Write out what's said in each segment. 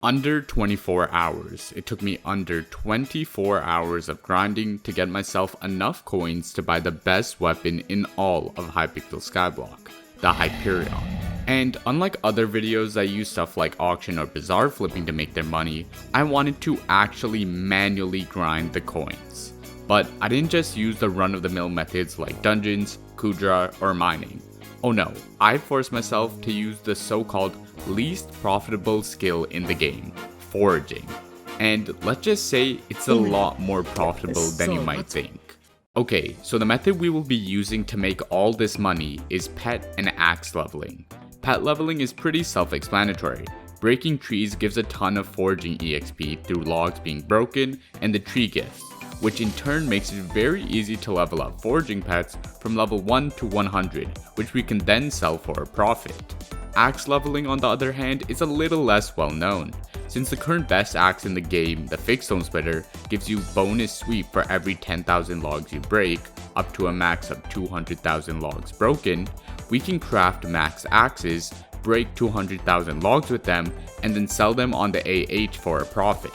Under 24 hours. It took me under 24 hours of grinding to get myself enough coins to buy the best weapon in all of Hypixel Skyblock, the Hyperion. And unlike other videos that use stuff like auction or bazaar flipping to make their money, I wanted to actually manually grind the coins. But I didn't just use the run-of-the-mill methods like dungeons, Kudra, or mining. Oh no, I forced myself to use the so-called least profitable skill in the game, foraging. And let's just say it's a lot more profitable than you might think. Okay, so the method we will be using to make all this money is pet and axe leveling. Pet leveling is pretty self-explanatory. Breaking trees gives a ton of foraging EXP through logs being broken and the tree gifts, which in turn makes it very easy to level up foraging pets from level 1 to 100, which we can then sell for a profit. Axe leveling on the other hand is a little less well known, since the current best axe in the game, the Fixstone Splitter, gives you bonus sweep for every 10,000 logs you break, up to a max of 200,000 logs broken. We can craft max axes, break 200,000 logs with them, and then sell them on the AH for a profit.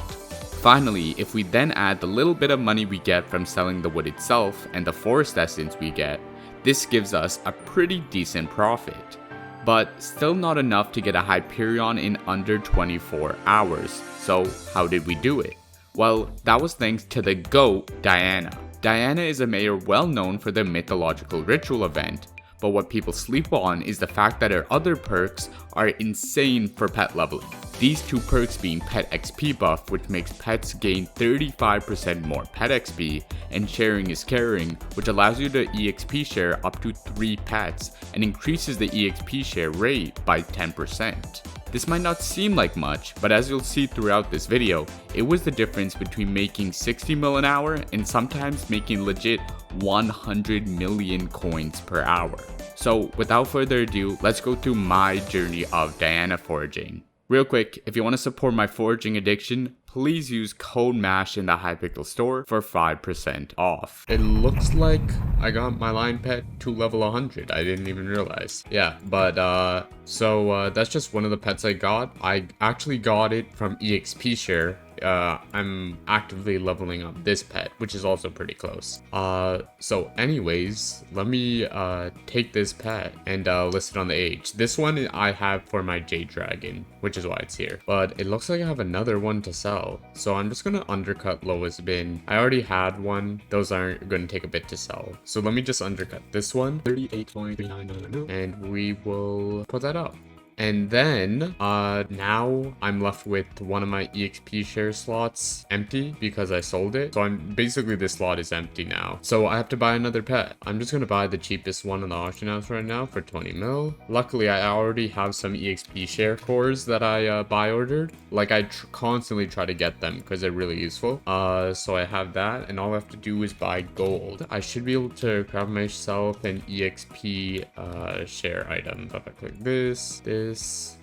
Finally, if we then add the little bit of money we get from selling the wood itself and the forest essence we get, this gives us a pretty decent profit. But still not enough to get a Hyperion in under 24 hours. So how did we do it? Well, that was thanks to the GOAT, Diana. Diana is a mayor well known for their mythological ritual event, but what people sleep on is the fact that her other perks are insane for pet leveling. These two perks being Pet XP buff, which makes pets gain 35% more Pet XP, and Sharing is Caring, which allows you to EXP share up to 3 pets and increases the EXP share rate by 10%. This might not seem like much, but as you'll see throughout this video, it was the difference between making 60 mil an hour and sometimes making legit 100 million coins per hour. So without further ado, let's go through my journey of Diana foraging. Real quick, if you want to support my foraging addiction, please use code MASH in the Hypixel store for 5% off. It looks like I got my lion pet to level 100. I didn't even realize. Yeah, but so that's just one of the pets I got. I actually got it from EXP share. I'm actively leveling up this pet, which is also pretty close. So anyways, let me take this pet and list it on the age. This one I have for my Jade Dragon, which is why it's here. But it looks like I have another one to sell. So I'm just gonna undercut lowest bin. I already had one. Those aren't gonna take a bit to sell. So let me just undercut this one. 38.39, and we will put that up. And then, now I'm left with one of my EXP share slots empty because I sold it. So basically this slot is empty now. So I have to buy another pet. I'm just gonna buy the cheapest one in the auction house right now for 20 mil. Luckily, I already have some EXP share cores that I buy ordered. Like I constantly try to get them because they're really useful. So I have that, and all I have to do is buy gold. I should be able to grab myself an EXP share item. So if I click this,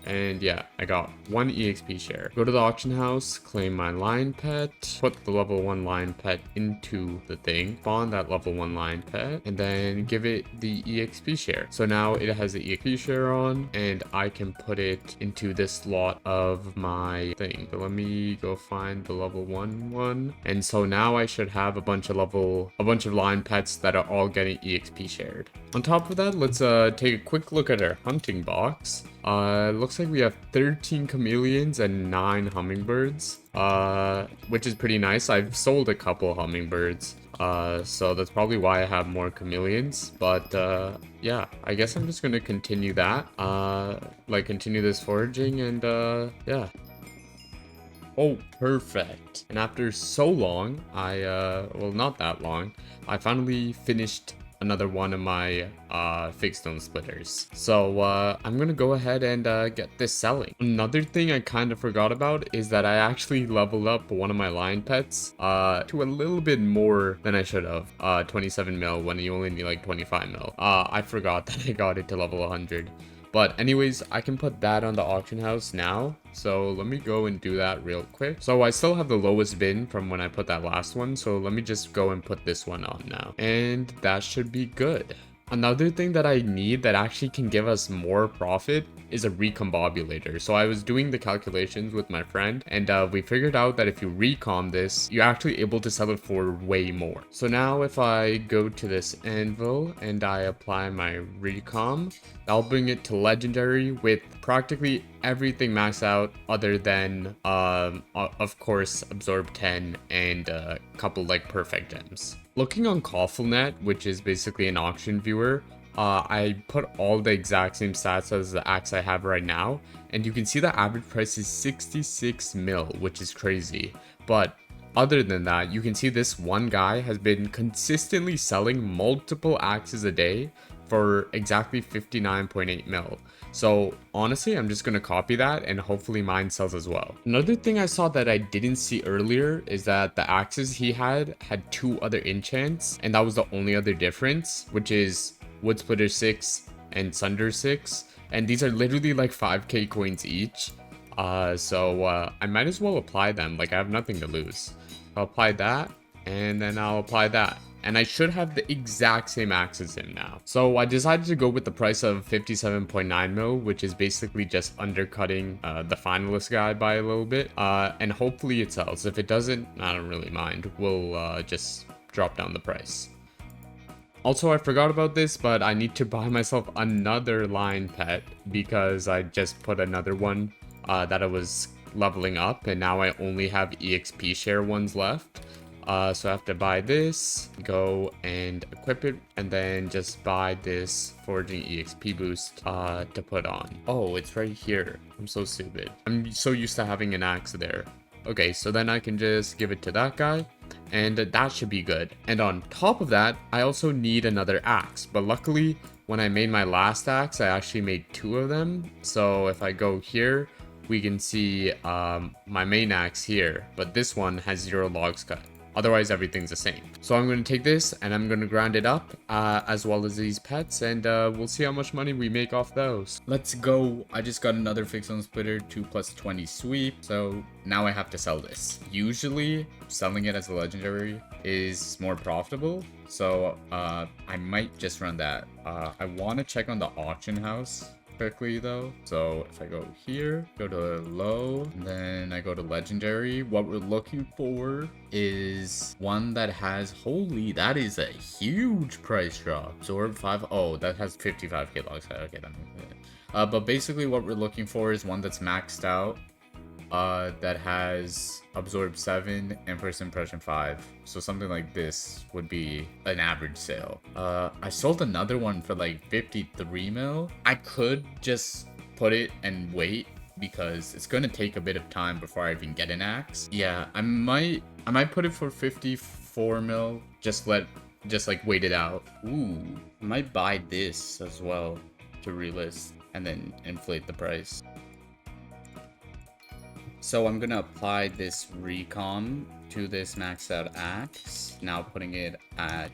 and yeah, I got one EXP share. Go to the auction house, claim my lion pet, put the level 1 lion pet into the thing, spawn that level 1 lion pet, and then give it the EXP share. So now it has the EXP share on, and I can put it into this slot of my thing. So let me go find the level 1 one. And so now I should have a bunch of lion pets that are all getting EXP shared. On top of that, let's take a quick look at our hunting box. Looks like we have 13 chameleons and 9 hummingbirds, which is pretty nice. I've sold a couple hummingbirds, so that's probably why I have more chameleons. But yeah, I guess I'm just gonna continue that, continue this foraging, and yeah. Oh, perfect. And after so long, well, not that long, I finally finished another one of my Fixstone Splitters. So I'm gonna go ahead and get this selling. Another thing I kind of forgot about is that I actually leveled up one of my lion pets to a little bit more than I should have. 27 mil when you only need like 25 mil. I forgot that I got it to level 100. But anyways, I can put that on the auction house now. So let me go and do that real quick. So I still have the lowest bin from when I put that last one. So let me just go and put this one on now. And that should be good. Another thing that I need that actually can give us more profit is a recombobulator. So I was doing the calculations with my friend, and we figured out that if you recom this, you're actually able to sell it for way more. So now if I go to this anvil and I apply my recom, I'll bring it to legendary with practically everything maxed out other than of course absorb 10 and a couple like perfect gems. Looking on CoffleNet, which is basically an auction viewer, I put all the exact same stats as the axe I have right now, and you can see the average price is 66 mil, which is crazy. But other than that, you can see this one guy has been consistently selling multiple axes a day for exactly 59.8 mil. So honestly, I'm just going to copy that and hopefully mine sells as well. Another thing I saw that I didn't see earlier is that the axes he had 2 other enchants, and that was the only other difference, which is Wood Splitter 6 and Sunder 6. And these are literally like 5k coins each. So I might as well apply them, like I have nothing to lose. I'll apply that, and then I'll apply that. And I should have the exact same axe as him now. So I decided to go with the price of 57.9 mil, which is basically just undercutting the finalist guy by a little bit. And hopefully it sells. If it doesn't, I don't really mind. We'll just drop down the price. Also, I forgot about this, but I need to buy myself another lion pet because I just put another one that I was leveling up, and now I only have EXP share ones left. So I have to buy this, go and equip it, and then just buy this foraging EXP boost to put on. Oh, it's right here. I'm so stupid. I'm so used to having an axe there. Okay, so then I can just give it to that guy, and that should be good. And on top of that, I also need another axe, but luckily when I made my last axe, I actually made 2 of them. So if I go here, we can see my main axe here, but this one has 0 logs cut. Otherwise, everything's the same. So I'm going to take this and I'm going to grind it up as well as these pets, and we'll see how much money we make off those. Let's go. I just got another fix on splitter, 2 plus 20 sweep. So now I have to sell this. Usually selling it as a legendary is more profitable. So I might just run that. I want to check on the auction house quickly though. So if I go here, go to low, and then I go to legendary, what we're looking for is one that has, holy, that is a huge price drop. Absorb 5, oh, that has 55k logs. Okay, that makes it. But basically what we're looking for is one that's maxed out, that has absorb 7 and first impression 5. So something like this would be an average sale. I sold another one for like 53 mil. I could just put it and wait because it's gonna take a bit of time before I even get an axe. Yeah, I might put it for 54 mil. Just like wait it out. Ooh, I might buy this as well to relist and then inflate the price. So I'm gonna apply this recon to this maxed out axe, now putting it at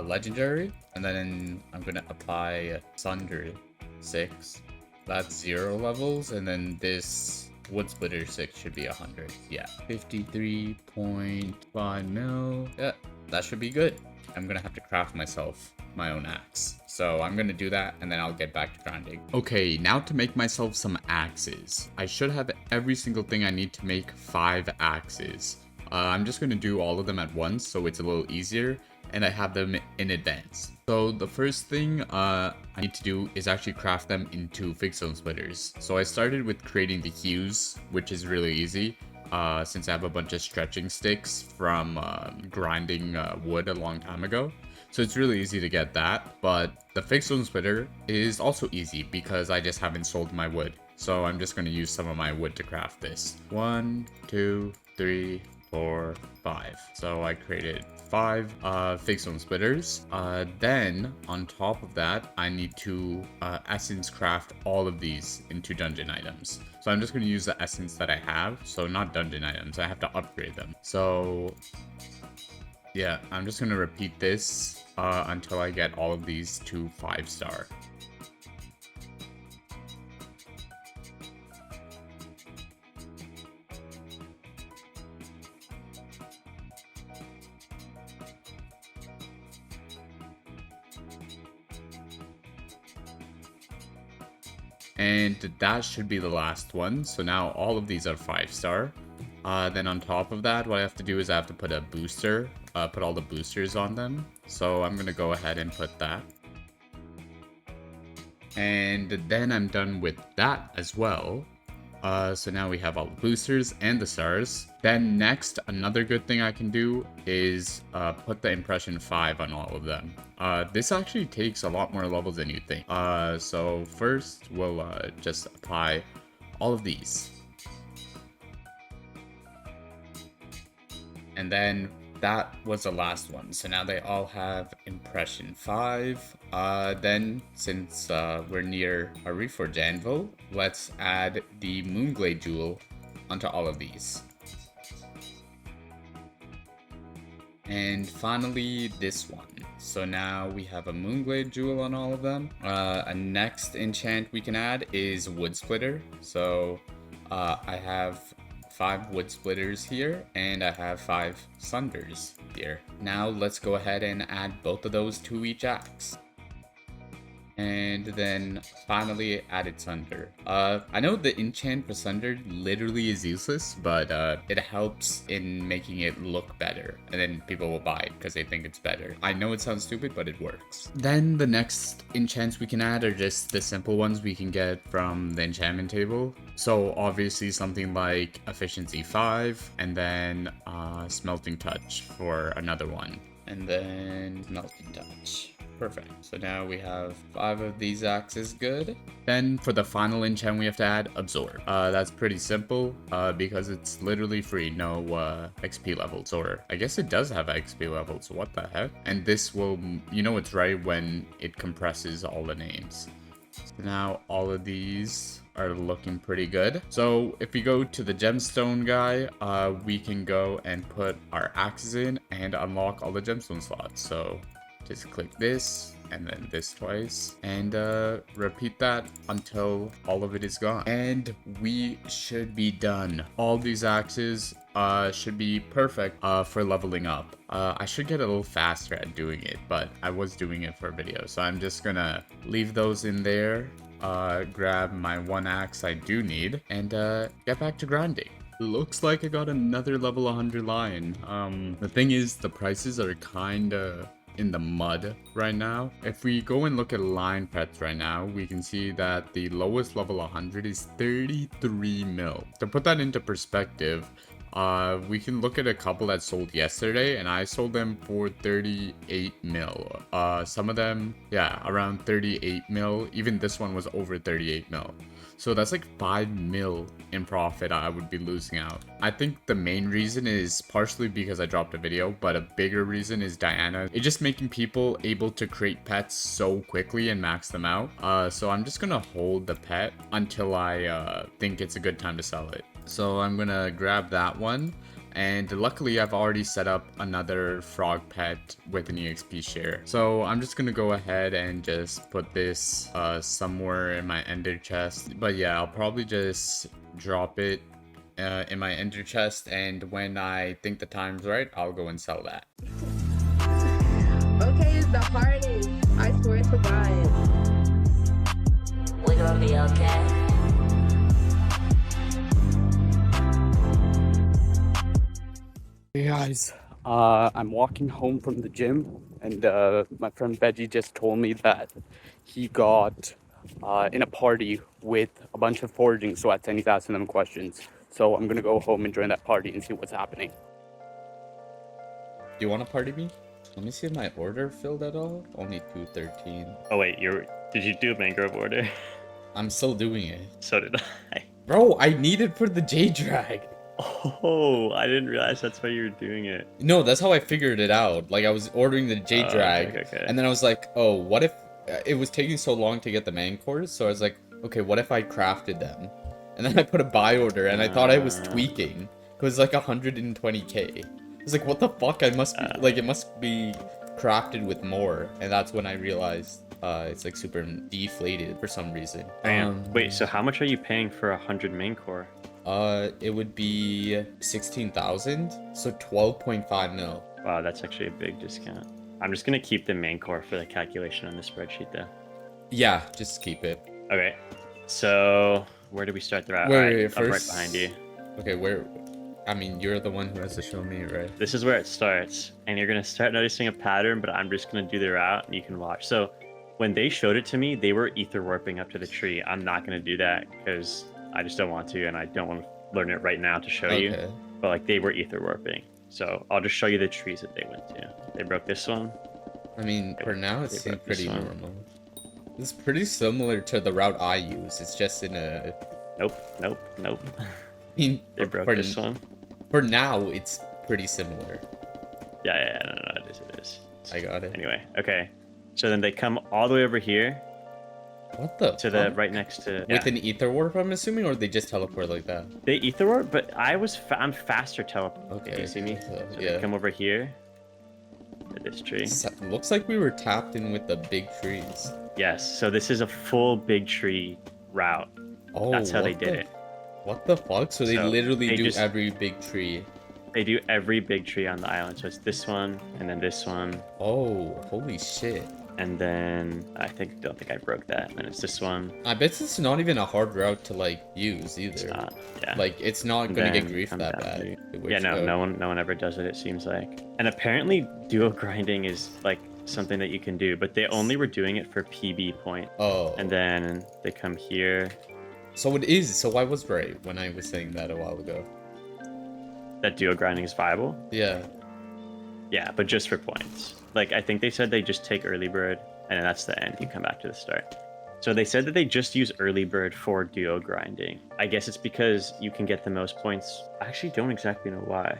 legendary, and then I'm gonna apply Sunder 6. That's 0 levels, and then this Wood Splitter 6 should be 100. Yeah, 53.5 mil. Yeah, that should be good. I'm gonna have to craft myself my own axe. So I'm gonna do that and then I'll get back to grinding. Okay, now to make myself some axes. I should have every single thing I need to make 5 axes. I'm just gonna do all of them at once so it's a little easier and I have them in advance. So the first thing I need to do is actually craft them into fixed zone splitters. So I started with creating the hues, which is really easy. Since I have a bunch of stretching sticks from grinding wood a long time ago. So it's really easy to get that, but the fixed zone splitter is also easy because I just haven't sold my wood. So I'm just going to use some of my wood to craft this. 1, 2, 3, 4, 5. So I created 5 fixed zone splitters. Then on top of that, I need to essence craft all of these into dungeon items. So I'm just going to use the essence that I have. So not dungeon items, I have to upgrade them. So yeah, I'm just going to repeat this until I get all of these to 5-star. And that should be the last one. So now all of these are 5-star. Then on top of that, what I have to do is I have to put a booster, put all the boosters on them. So I'm gonna go ahead and put that. And then I'm done with that as well. So now we have all the boosters and the stars. Then next, another good thing I can do is put the impression 5 on all of them. This actually takes a lot more levels than you think. So first, we'll just apply all of these. And then that was the last one. So now they all have impression 5. Then since we're near a Reforged Anvil, let's add the Moonglade Jewel onto all of these. And finally this one. So now we have a Moonglade Jewel on all of them. A next enchant we can add is Wood Splitter. So I have 5 wood splitters here, and I have 5 sunders here. Now let's go ahead and add both of those to each axe. And then finally added Sunder. I know the enchant for Sunder literally is useless, but it helps in making it look better. And then people will buy it because they think it's better. I know it sounds stupid, but it works. Then the next enchants we can add are just the simple ones we can get from the enchantment table. So obviously something like Efficiency 5, and then Smelting Touch for another one. And then Melting Touch. Perfect. So now we have 5 of these axes good. Then for the final enchant we have to add Absorb. That's pretty simple because it's literally free, no XP levels, or I guess it does have XP levels, what the heck? And this will, you know it's right when it compresses all the names. So now all of these are looking pretty good. So if we go to the gemstone guy, we can go and put our axes in and unlock all the gemstone slots. So just click this and then this twice and repeat that until all of it is gone. And we should be done. All these axes should be perfect for leveling up. I should get a little faster at doing it, but I was doing it for a video. So I'm just gonna leave those in there, grab my 1 axe I do need, and get back to grinding. Looks like I got another level 100 lion. The thing is, the prices are kinda in the mud right now. If we go and look at line pets right now, we can see that the lowest level 100 is 33 mil. To put that into perspective, we can look at a couple that sold yesterday, and I sold them for 38 mil. Some of them, yeah, around 38 mil. Even this one was over 38 mil. So that's like 5 mil in profit I would be losing out. I think the main reason is partially because I dropped a video, but a bigger reason is Diana. It's just making people able to create pets so quickly and max them out. So I'm just gonna hold the pet until I think it's a good time to sell it. So I'm gonna grab that one. And luckily I've already set up another frog pet with an EXP share. So I'm just gonna go ahead and just put this somewhere in my ender chest. But yeah, I'll probably just drop it in my ender chest, and when I think the time's right, I'll go and sell that. Okay, it's the hardest. I swear to God. We're gonna be okay. Hey guys, I'm walking home from the gym, and my friend Veggie just told me that he got in a party with a bunch of foraging sweats, and he's asking them questions. So I'm gonna go home and join that party and see what's happening. Do you want to party me? Let me see if my order filled at all. Only 213. Oh wait, did you do a mangrove order? I'm still doing it. So did I. Bro, I need it for the J-Drag. Oh, I didn't realize that's why you were doing it. No, that's how I figured it out. Like, I was ordering the J-Drag, okay. and then I was like, oh, what if... It was taking so long to get the man cores, so I was like, okay, what if I crafted them? And then I put a buy order, and I thought I was tweaking. It was like 120k. I was like, what the fuck? I must be... Like, it must be crafted with more. And that's when I realized it's like super deflated for some reason. Wait, so how much are you paying for 100 main core? It would be 16,000, so 12.5 mil. Wow, that's actually a big discount. I'm just gonna keep the main core for the calculation on the spreadsheet though. Yeah, just keep it. Okay. So where do we start the route? Wait, Alright, wait, I'm right first. behind you. Okay, where? I mean, you're the one who has to show me, right? This is where it starts, and you're gonna start noticing a pattern, but I'm just gonna do the route and you can watch. So when they showed it to me, they were ether warping up to the tree. I'm not gonna do that because I just don't want to, and I don't want to learn it right now to show you. But like they were ether warping. So I'll just show you the trees that they went to. They broke this one. I mean, for now it They seems broke this pretty one. normal. It's pretty similar to the route I use. It's just in a. Nope, nope, nope. I mean, They broke for, this one. for now, it's pretty similar. Yeah, no, it is. I got it. Anyway, okay. So then they come all the way over here What the? to the fuck? right next to. With Yeah. an ether warp, I'm assuming, or they just teleport like that. They ether warp, but I'm faster teleport. Okay. You see me? So, So yeah. they come over here to this tree. Looks like we were tapped in with the big trees. Yes. So this is a full big tree route. Oh, That's how they what did the- it. What the fuck? So they So literally they do just- every big tree. They do every big tree on the island. So it's this one, and then this one, Oh, holy shit. and then don't think I broke that. And then it's this one. I bet it's not even a hard route to like use either. It's not. Yeah. Like it's not And gonna get then grief come that down bad. here. Which, Yeah, no one ever does it. It seems like. And apparently, duo grinding is like something that you can do, but they only were doing it for PB point. Oh. And then they come here. So it is. So I was right when I was saying that a while ago. That duo grinding is viable. Yeah. Yeah, but just for points. Like I think they said they just take early bird, and then that's the end. You come back to the start. So they said that they just use early bird for duo grinding. I guess it's because you can get the most points. I actually don't exactly know why.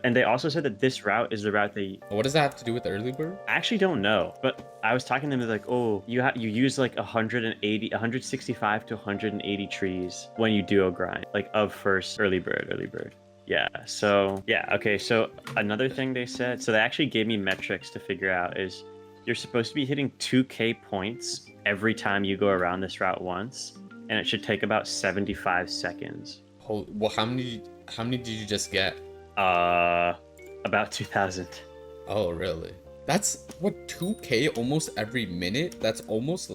And they also said that this route is the route they. What does that have to do with the early bird? I actually don't know, but I was talking to them. They're like, oh, you use like 165 to 180 trees when you duo grind, like of first early bird. Yeah. So yeah. Okay. So another thing they said. So they actually gave me metrics to figure out is you're supposed to be hitting 2K points every time you go around this route once, and it should take about 75 seconds. Well, how many did you just get? About 2,000. Oh, really? That's what 2K almost every minute. That's almost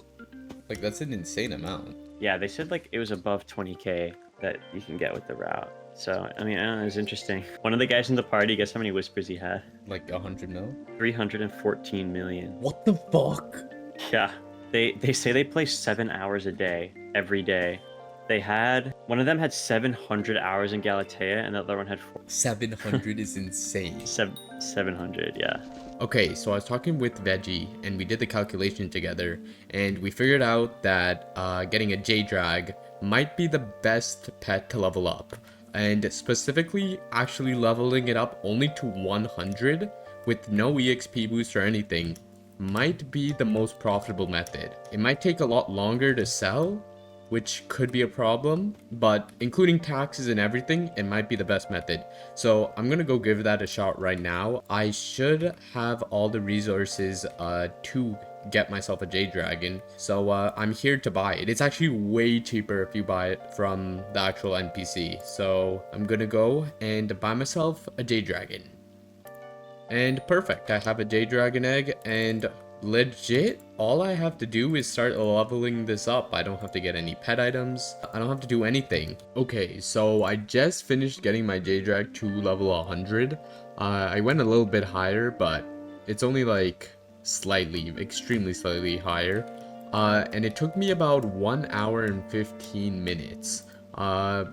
like that's an insane amount. Yeah, they said like it was above 20K that you can get with the route. So, I mean, I don't know, it was interesting. One of the guys in the party, guess how many whispers he had? Like 100 mil? 314 million. What the fuck? Yeah. They say they play 7 hours a day, every day. One of them had 700 hours in Galatea, and the other one had 700 is insane. 700, yeah. Okay, so I was talking with Veggie, and we did the calculation together, and we figured out that getting a J-Drag might be the best pet to level up. And specifically, actually leveling it up only to 100 with no EXP boost or anything might be the most profitable method. It might take a lot longer to sell, which could be a problem, but including taxes and everything, it might be the best method. So I'm gonna go give that a shot right now. I should have all the resources to get myself a Jade Dragon, so I'm here to buy it. It's actually way cheaper if you buy it from the actual NPC. So I'm gonna go and buy myself a Jade Dragon. And perfect, I have a Jade Dragon egg, and legit, all I have to do is start leveling this up. I don't have to get any pet items. I don't have to do anything. Okay, so I just finished getting my J-Drag to level 100. I went a little bit higher, but it's only like extremely slightly higher. And it took me about 1 hour and 15 minutes. I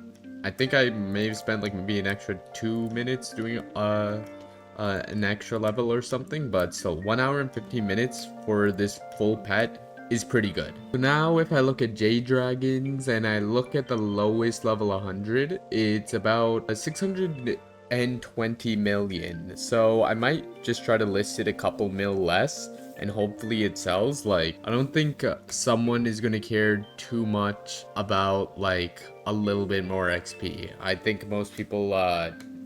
think I may have spent like maybe an extra 2 minutes doing an extra level or something, but still 1 hour and 15 minutes for this full pet is pretty good. So now if I look at J Dragons and I look at the lowest level 100, it's about 620 million. So I might just try to list it a couple mil less and hopefully it sells. Like, I don't think someone is gonna care too much about like a little bit more XP. I think most people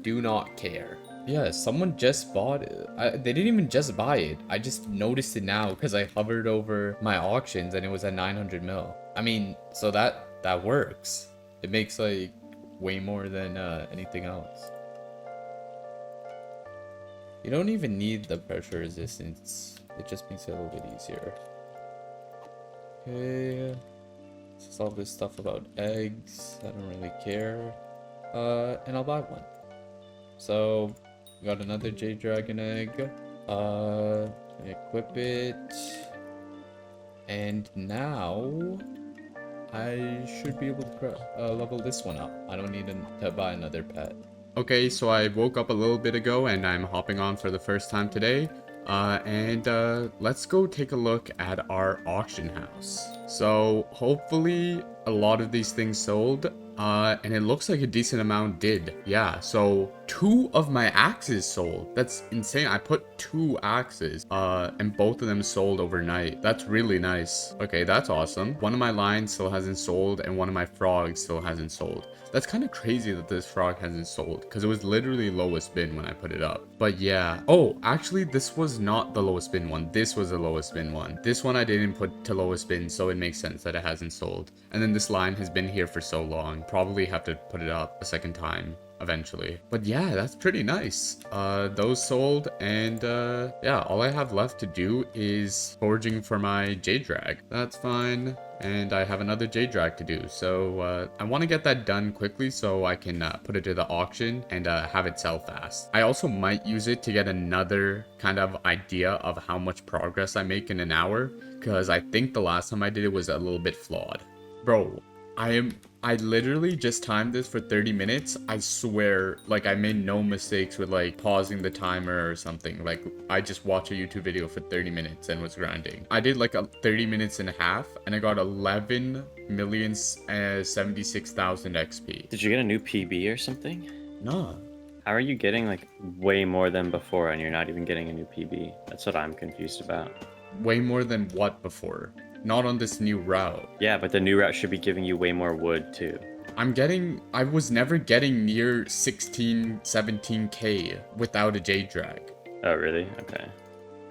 do not care. Yeah, someone just bought it. They didn't even just buy it. I just noticed it now because I hovered over my auctions and it was at 900 mil. I mean, so that works. It makes like way more than anything else. You don't even need the pressure resistance. It just makes it a little bit easier. Okay. This is all this stuff about eggs. I don't really care. And I'll buy one. So, we got another Jade Dragon egg. Equip it. And now I should be able to level this one up. I don't need to buy another pet. Okay, so I woke up a little bit ago and I'm hopping on for the first time today. Let's go take a look at our auction house. So hopefully a lot of these things sold. And it looks like a decent amount did. Yeah, so 2 of my axes sold. That's insane. I put 2 axes, and both of them sold overnight. That's really nice. Okay, that's awesome. One of my lions still hasn't sold, and one of my frogs still hasn't sold. That's kind of crazy that this frog hasn't sold, because it was literally lowest bin when I put it up. But yeah. Oh, actually, this was not the lowest bin one. This was the lowest bin one. This one I didn't put to lowest bin, so it makes sense that it hasn't sold. And then this lion has been here for so long. Probably have to put it up a second time eventually. But yeah, that's pretty nice. Those sold, and yeah, all I have left to do is foraging for my Jade Drag. That's fine. And I have another Jade Drag to do, so I want to get that done quickly so I can put it to the auction and have it sell fast. I also might use it to get another kind of idea of how much progress I make in an hour, because I think the last time I did it was a little bit flawed. Bro, I literally just timed this for 30 minutes. I swear, like, I made no mistakes with, like, pausing the timer or something. Like, I just watched a YouTube video for 30 minutes and was grinding. I did, like, a 30 minutes and a half, and I got 11,076,000 XP. Did you get a new PB or something? No. How are you getting, like, way more than before and you're not even getting a new PB? That's what I'm confused about. Way more than what before? Not on this new route. Yeah, but the new route should be giving you way more wood too. I was never getting near 16, 17k without a Jade Drag. Oh, really? Okay.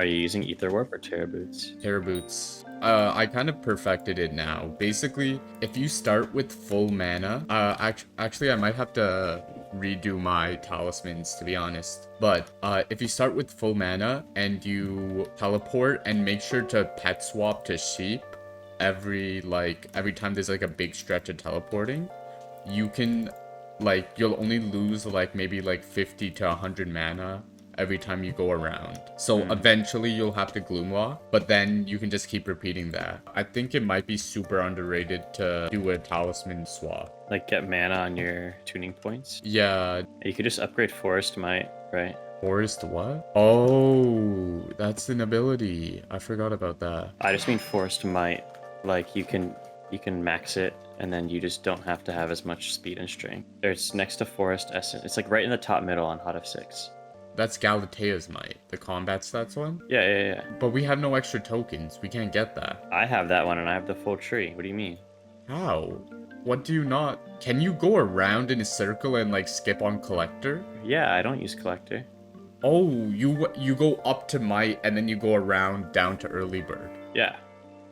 Are you using Ether Warp or Terra Boots? Terra Boots. I kind of perfected it now. Basically, if you start with full mana, actually I might have to redo my talismans, to be honest. But if you start with full mana and you teleport and make sure to pet swap to sheep every time there's like a big stretch of teleporting, you can, like, you'll only lose like maybe like 50 to 100 mana every time you go around. So eventually you'll have to Gloomwalk, but then you can just keep repeating that. I think it might be super underrated to do a talisman swap. Like get mana on your tuning points? Yeah. You could just upgrade Forest Might, right? Forest what? Oh, that's an ability. I forgot about that. I just mean Forest Might. Like you can max it and then you just don't have to have as much speed and strength. It's next to Forest Essence. It's like right in the top middle on HOTF6. That's Galatea's Might, the combat stats one? Yeah. But we have no extra tokens. We can't get that. I have that one and I have the full tree. What do you mean? How? What do you not? Can you go around in a circle and like skip on Collector? Yeah, I don't use Collector. Oh, you go up to Might and then you go around down to Early Bird. Yeah.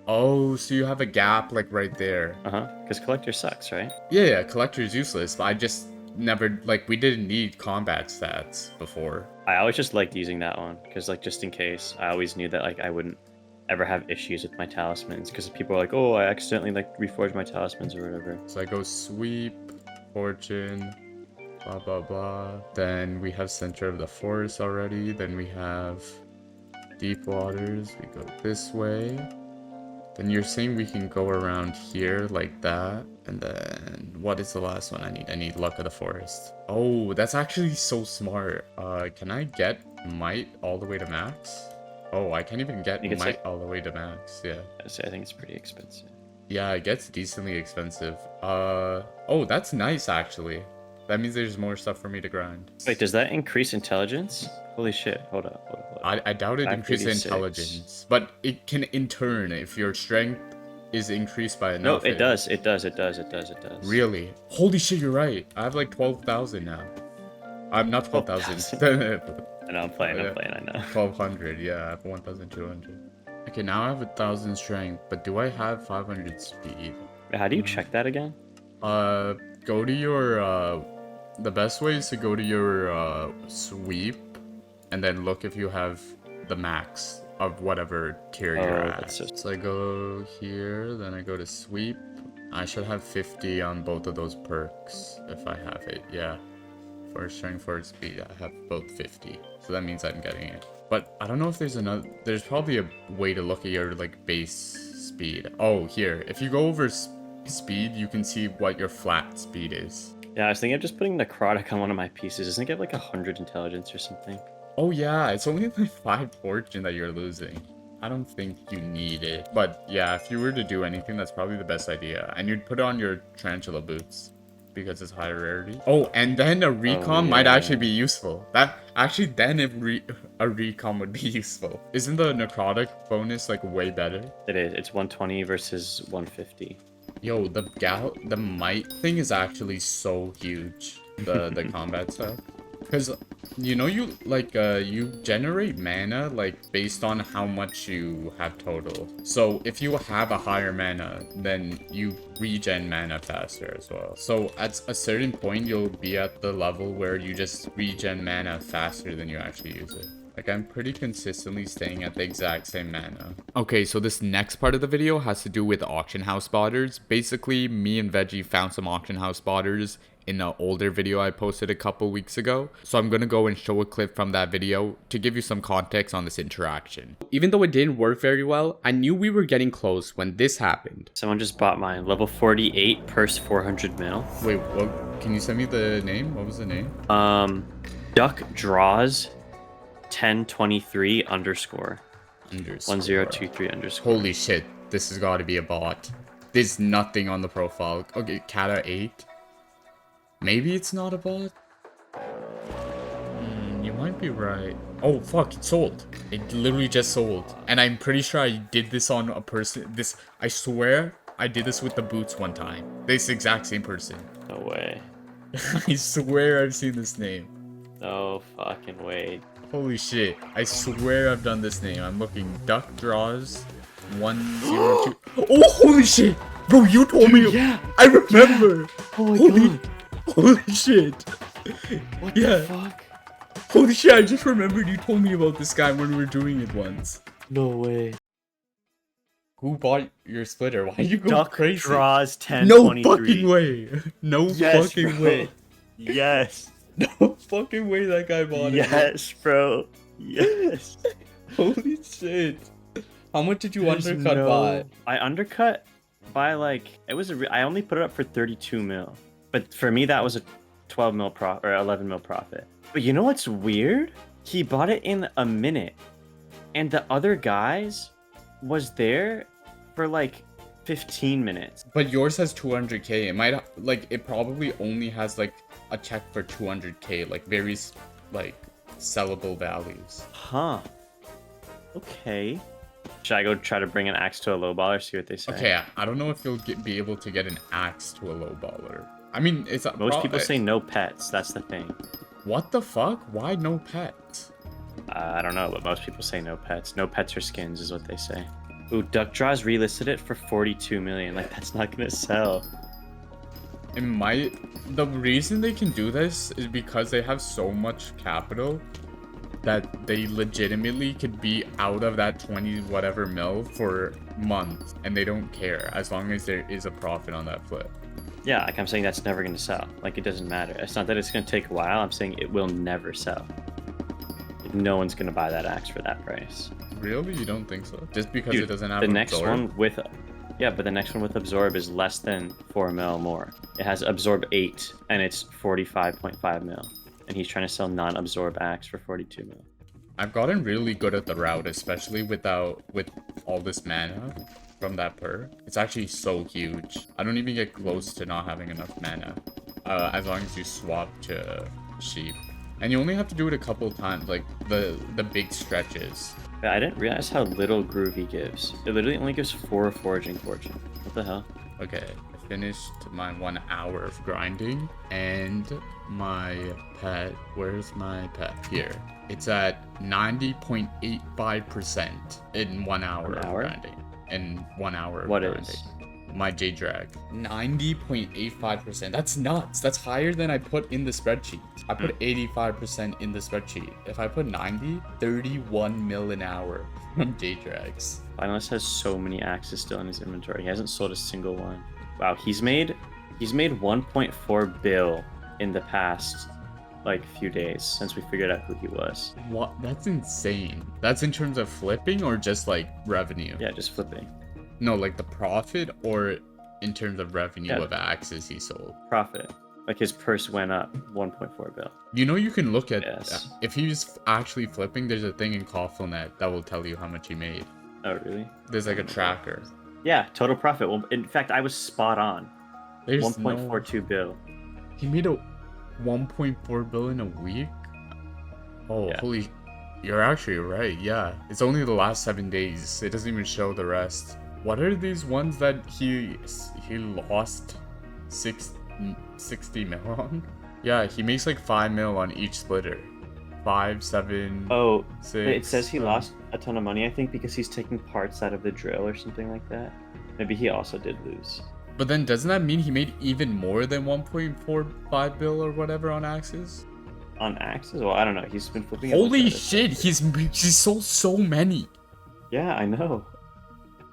Oh, so you have a gap like right there. Because Collector sucks, right? Yeah, Collector is useless, but I just never, like, we didn't need combat stats before. I always just liked using that one because, like, just in case, I always knew that, like, I wouldn't ever have issues with my talismans because people are like, oh, I accidentally, like, reforged my talismans or whatever. So I go sweep, fortune, blah, blah, blah. Then we have center of the forest already. Then we have deep waters. We go this way. Then you're saying we can go around here like that. And then what is the last one I need? I need Luck of the Forest. Oh, that's actually so smart. Can I get Might all the way to max? Oh, I can't even get Might all the way to max. Yeah. I think it's pretty expensive. Yeah, it gets decently expensive. Oh, that's nice actually. That means there's more stuff for me to grind. Wait, does that increase intelligence? Holy shit, hold up. I doubt it increases intelligence, but it can in turn if your strength is increased by enough. No, it does. Really? Holy shit, you're right. I have like 12,000 now. I'm not 12,000. I know, I'm playing, I know. 1,200, yeah, I have 1,200. Okay, now I have 1,000 strength, but do I have 500 speed? How do you check that again? Go to your, the best way is to go to your, sweep, and then look if you have the max of whatever tier you're at. So I go here, then I go to sweep, I should have 50 on both of those perks if I have it. Yeah. For strength, for speed, I have both 50. So that means I'm getting it. But I don't know if there's another... There's probably a way to look at your, like, base speed. Oh, here. If you go over speed, you can see what your flat speed is. Yeah, I was thinking of just putting necrotic on one of my pieces. Doesn't it get like 100 intelligence or something? Oh, yeah. It's only like 5 fortune that you're losing. I don't think you need it. But yeah, if you were to do anything, that's probably the best idea. And you'd put it on your tarantula boots because it's higher rarity. Oh, and then a recon might actually be useful. That actually, then a recon would be useful. Isn't the necrotic bonus like way better? It is. It's 120 versus 150. Yo, the might thing is actually so huge. The combat stuff. Because, you know, you generate mana, like, based on how much you have total. So, if you have a higher mana, then you regen mana faster as well. So, at a certain point, you'll be at the level where you just regen mana faster than you actually use it. Like, I'm pretty consistently staying at the exact same mana. Okay, so this next part of the video has to do with auction house spotters. Basically, me and Veggie found some auction house spotters in an older video I posted a couple weeks ago. So I'm gonna go and show a clip from that video to give you some context on this interaction. Even though it didn't work very well, I knew we were getting close when this happened. Someone just bought mine. Level 48, purse 400 mil. Wait, what? Can you send me the name? What was the name? Duck draws 1023 underscore. 1023 underscore. Holy shit, this has got to be a bot. There's nothing on the profile. Okay, Kata 8. Maybe it's not a bot? You might be right. Oh, fuck, it sold. It literally just sold. And I'm pretty sure I did this on a person. I swear I did this with the boots one time. This exact same person. No way. I swear I've seen this name. No fucking way. Holy shit. I swear I've done this name. I'm looking. Duck draws 102. Oh, holy shit. Bro, you told me. Yeah. I remember. Yeah. Oh my god. Holy shit. What the fuck? Holy shit, I just remembered you told me about this guy when we were doing it once. No way. Who bought your splitter? Why are you going Duck crazy? draws 1023. No fucking way. No fucking bro. way. Yes. No fucking way that guy bought it. Yes, bro. Yes. Holy shit. How much did you undercut by? I undercut by like, I only put it up for 32 mil. But for me, that was a 12 mil profit or 11 mil profit. But you know what's weird? He bought it in a minute. And the other guys was there for like 15 minutes. But yours has 200k. It might, like, it probably only has like a check for 200k, like very, like, sellable values. Huh. Okay. Should I go try to bring an axe to a lowballer, see what they say? Okay, I don't know if you'll be able to get an axe to a lowballer. I mean, it's most people say no pets. That's the thing. What the fuck? Why no pets? I don't know, but most people say no pets. No pets or skins is what they say. Ooh, Duck Draws relisted it for 42 million. Like, that's not gonna sell. It might. The reason they can do this is because they have so much capital that they legitimately could be out of that 20 whatever mil for months, and they don't care as long as there is a profit on that flip. Yeah, like I'm saying, that's never going to sell. Like, it doesn't matter. It's not that it's going to take a while. I'm saying it will never sell. Like, no one's going to buy that axe for that price. Really? You don't think so? Just because Dude, it doesn't have the absorb? next one with... Yeah, but the next one with absorb is less than 4 mil more. It has absorb 8, and it's 45.5 mil. And he's trying to sell non-absorb axe for 42 mil. I've gotten really good at the route, especially with all this mana from that perk. It's actually so huge. I don't even get close to not having enough mana, as long as you swap to sheep. And you only have to do it a couple of times, like the big stretches. I didn't realize how little Groovy gives. It literally only gives 4 foraging fortune. What the hell? Okay, I finished my 1 hour of grinding, and my pet, where's my pet? Here. It's at 90.85% in 1 hour of grinding. In 1 hour of grinding. What is? My J-Drag. 90.85%. That's nuts. That's higher than I put in the spreadsheet. I put 85% in the spreadsheet. If I put 90, 31 mil an hour from J-Drags. Finalist has so many axes still in his inventory. He hasn't sold a single one. Wow, he's made 1.4 bill in the past like few days since we figured out who he was. What? That's insane. That's in terms of flipping or just like revenue? Yeah, just flipping. No, like the profit or in terms of revenue Yeah. of axes he sold. Profit. Like his purse went up 1.4 bill. You know, you can look at Yes. if he's actually flipping. There's a thing in CoffleNet that will tell you how much he made. Oh, really? There's like a tracker. Yeah, total profit. Well, in fact, I was spot on. There's 1.42 bill. He made a 1.4 bill in a week. Oh, Yeah. holy! You're actually right. Yeah, it's only the last 7 days. It doesn't even show the rest. What are these ones that he lost 60 mil on? Yeah, he makes like 5 mil on each splitter. 5, 7. Oh, 6. it says he 7. lost a ton of money, I think, because he's taking parts out of the drill or something like that. Maybe he also did lose. But then doesn't that mean he made even more than 1.45 bill or whatever on axes? On axes? Well, I don't know. He's been flipping. Holy shit! He's sold so many. Yeah, I know.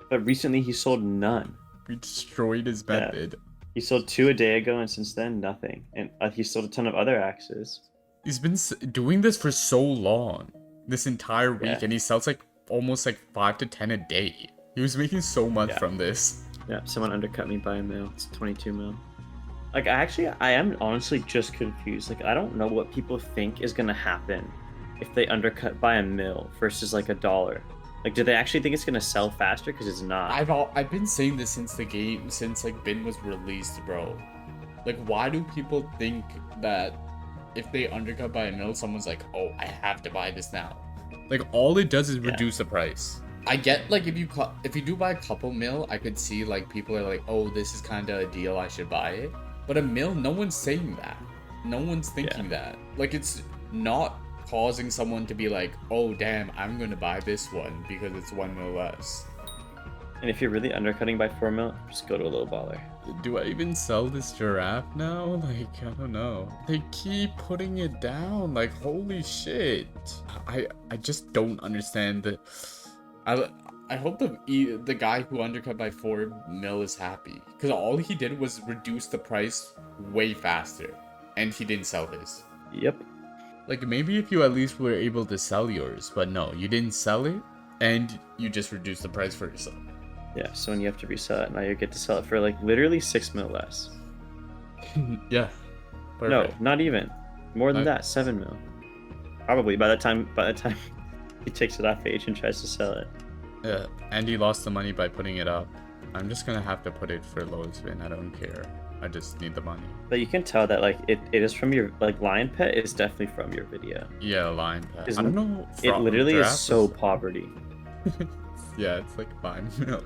But recently he sold none. We destroyed his method. He sold 2 a day ago, and since then nothing. And he sold a ton of other axes. He's been doing this for so long, this entire week, Yeah. and he sells like almost like 5 to 10 a day. He was making so much Yeah. from this. Yeah, someone undercut me by a mil. It's 22 mil. Like, I am honestly just confused. Like, I don't know what people think is gonna happen if they undercut by a mil versus like $1. Like, do they actually think it's gonna sell faster? Because it's not. I've been saying this since the game, since like Bin was released, bro. Like, why do people think that if they undercut by a mil, someone's like, oh, I have to buy this now? Like, all it does is reduce the price. I get, like, if you do buy a couple mil, I could see, like, people are like, oh, this is kind of a deal, I should buy it. But a mil, no one's saying that. No one's thinking that. Like, it's not causing someone to be like, oh, damn, I'm going to buy this one because it's 1 mil less. And if you're really undercutting by 4 mil, just go to a low baller. Do I even sell this giraffe now? Like, I don't know. They keep putting it down. Like, holy shit. I just don't understand the... I hope the guy who undercut by 4 mil is happy. Because all he did was reduce the price way faster. And he didn't sell his. Yep. Like, maybe if you at least were able to sell yours. But no, you didn't sell it. And you just reduced the price for yourself. Yeah, so when you have to resell it, now you get to sell it for like literally 6 mil less. Yeah. Perfect. No, not even. More than that, 7 mil. Probably by the time he takes it off page and tries to sell it. Yeah, and he lost the money by putting it up. I'm just gonna have to put it for lowest win. I don't care. I just need the money. But you can tell that like it is from your like lion pet is definitely from your video. Yeah, line pet. Isn't- I don't know. It literally is giraffe so poverty. Yeah, it's like 5 mil.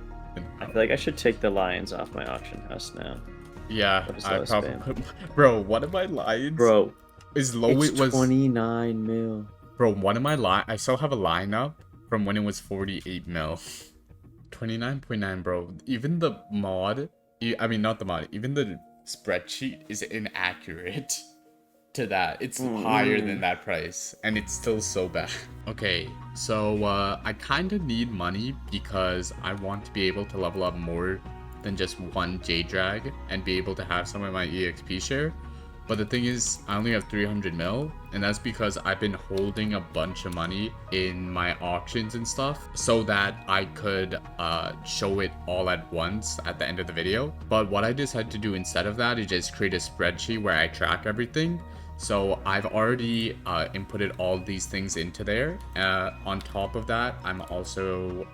I feel like I should take the lions off my auction house now. Yeah, What is I lowest probably. Bro, one of my lions. Bro, as low it's it was. 29 mil. Bro, one of my I still have a lineup from when it was 48 mil. 29.9, bro. Even the mod. I mean, not the mod. Even the spreadsheet is inaccurate to that. It's higher than that price, and it's still so bad. Okay, so I kind of need money because I want to be able to level up more than just one J-Drag and be able to have some of my EXP share. But the thing is, I only have 300 mil, and that's because I've been holding a bunch of money in my auctions and stuff so that I could show it all at once at the end of the video. But what I decided to do instead of that is just create a spreadsheet where I track everything. So I've already inputted all these things into there. On top of that, I'm also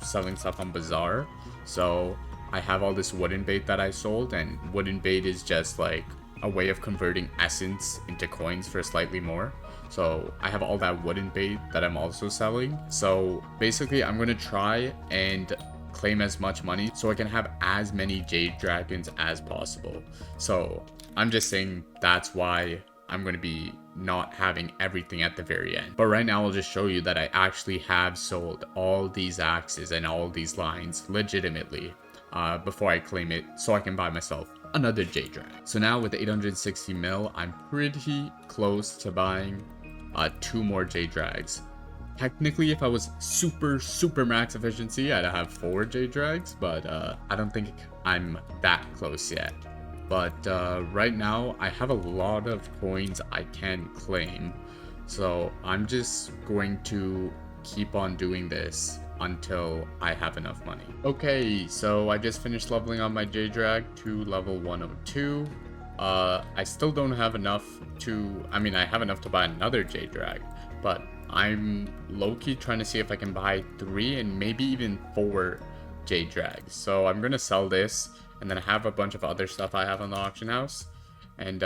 selling stuff on Bazaar. So I have all this wooden bait that I sold, and wooden bait is just like a way of converting essence into coins for slightly more. So I have all that wooden bait that I'm also selling. So basically I'm going to try and claim as much money so I can have as many Jade Dragons as possible. So I'm just saying that's why I'm going to be not having everything at the very end. But right now I'll just show you that I actually have sold all these axes and all these lines legitimately before I claim it so I can buy myself another J-Drag. So now with 860 mil, I'm pretty close to buying 2 more J-Drags. Technically, if I was super max efficiency, I'd have 4 J-Drags, but I don't think I'm that close yet. But right now, I have a lot of coins I can claim. So I'm just going to keep on doing this until I have enough money. Okay, so I just finished leveling up my J-Drag to level 102. I still don't have enough to, I mean, I have enough to buy another J-Drag, but I'm low-key trying to see if I can buy 3 and maybe even 4 J-Drags. So I'm gonna sell this, and then I have a bunch of other stuff I have on the auction house. And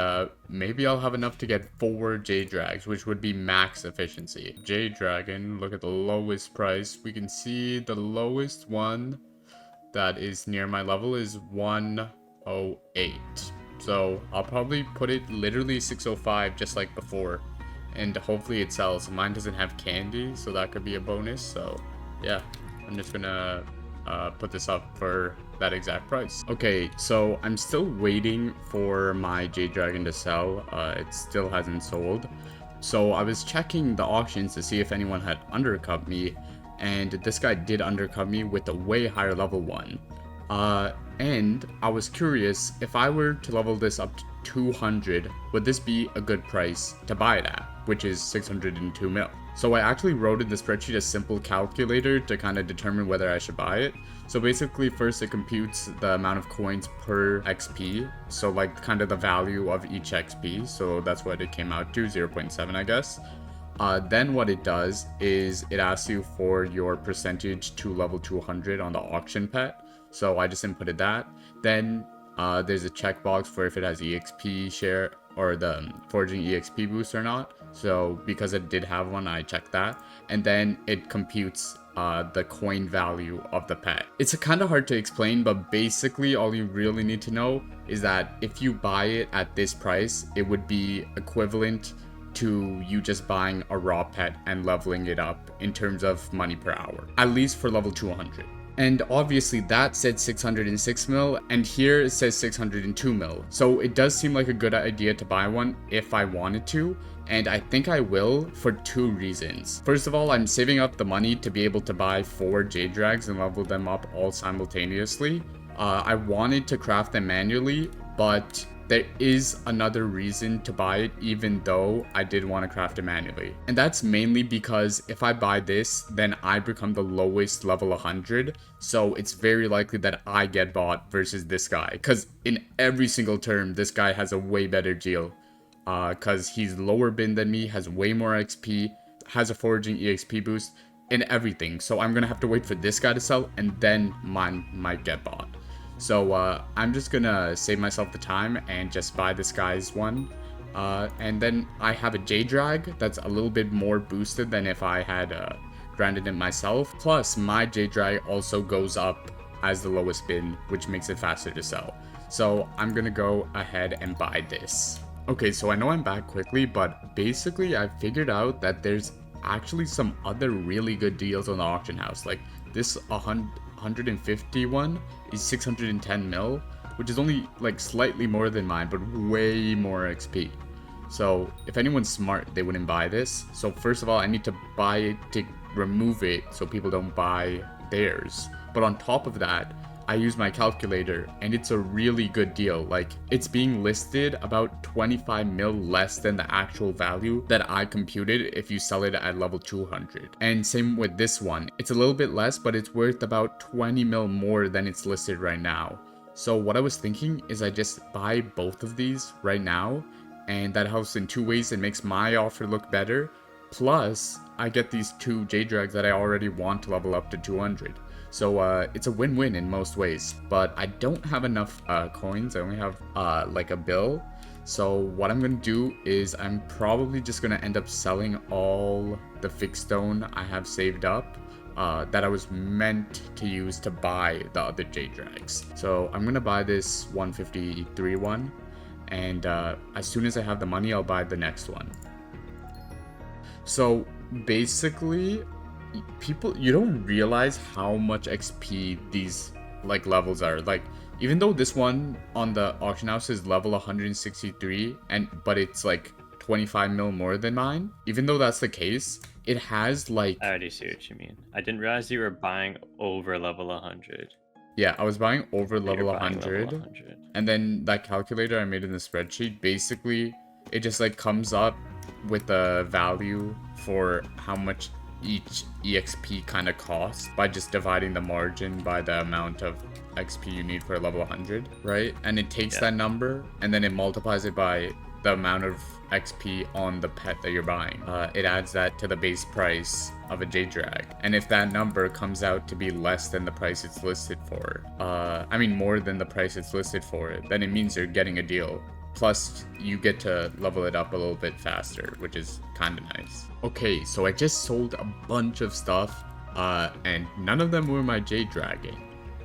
maybe I'll have enough to get 4 J-Drags, which would be max efficiency. J-Dragon, look at the lowest price. We can see the lowest one that is near my level is 108. So I'll probably put it literally 605 just like before. And hopefully it sells. Mine doesn't have candy, so that could be a bonus. So yeah, I'm just gonna put this up for that exact price. Okay, so I'm still waiting for my J-Dragon to sell. It still hasn't sold. So I was checking the auctions to see if anyone had undercut me, and this guy did undercut me with a way higher level one. And I was curious, if I were to level this up to 200, would this be a good price to buy it at, which is 602 mil. So I actually wrote in the spreadsheet a simple calculator to kind of determine whether I should buy it. So basically first it computes the amount of coins per XP, so like kind of the value of each XP, so that's what it came out to, 0.7 I guess. Then what it does is it asks you for your percentage to level 200 on the auction pet. So I just inputted that. Then there's a checkbox for if it has EXP share or the foraging EXP boost or not. So because it did have one, I checked that. And then it computes the coin value of the pet. It's kind of hard to explain, but basically all you really need to know is that if you buy it at this price, it would be equivalent to you just buying a raw pet and leveling it up in terms of money per hour, at least for level 200. And obviously that said 606 mil, and here it says 602 mil. So it does seem like a good idea to buy one if I wanted to, and I think I will for 2 reasons. First of all, I'm saving up the money to be able to buy 4 J-Drags and level them up all simultaneously. I wanted to craft them manually, but there is another reason to buy it even though I did want to craft it manually. And that's mainly because if I buy this, then I become the lowest level 100. So it's very likely that I get bought versus this guy. Because in every single term, this guy has a way better deal. Because he's lower bin than me, has way more XP, has a foraging EXP boost, and everything. So I'm going to have to wait for this guy to sell and then mine might get bought. So I'm just gonna save myself the time and just buy this guy's one. And then I have a J-Drag that's a little bit more boosted than if I had grinded it myself. Plus my J-Drag also goes up as the lowest bin, which makes it faster to sell. So I'm gonna go ahead and buy this. Okay, so I know I'm back quickly, but basically I figured out that there's actually some other really good deals on the auction house. Like this 151 is 610 mil, which is only like slightly more than mine, but way more XP. So if anyone's smart, they wouldn't buy this. So first of all, I need to buy it to remove it so people don't buy theirs. But on top of that, I use my calculator and it's a really good deal. Like it's being listed about 25 mil less than the actual value that I computed if you sell it at level 200. And same with this one. It's a little bit less, but it's worth about 20 mil more than it's listed right now. So what I was thinking is I just buy both of these right now, and that helps in 2 ways. It makes my offer look better. Plus I get these 2 J-Drags that I already want to level up to 200. So it's a win-win in most ways, but I don't have enough coins. I only have like a bill. So what I'm gonna do is I'm probably just gonna end up selling all the fixed stone I have saved up that I was meant to use to buy the other J-Drags. So I'm gonna buy this 153 one, and as soon as I have the money, I'll buy the next one. So basically, you don't realize how much XP these like levels are. Like even though this one on the auction house is level 163 but it's like 25 mil more than mine, even though that's the case, it has like, I already see what you mean. I didn't realize you were buying over level 100. Yeah, I was buying over You're level buying 100. level 100. And then that calculator I made in the spreadsheet, basically, it just like comes up with a value for how much each EXP kind of costs by just dividing the margin by the amount of XP you need for a level 100, right? And it takes that number and then it multiplies it by the amount of XP on the pet that you're buying. It adds that to the base price of a J-Drag. And if that number comes out to be less than the price it's listed for, I mean more than the price it's listed for, then it means you're getting a deal. Plus, you get to level it up a little bit faster, which is kind of nice. Okay, so I just sold a bunch of stuff, and none of them were my J-Dragon.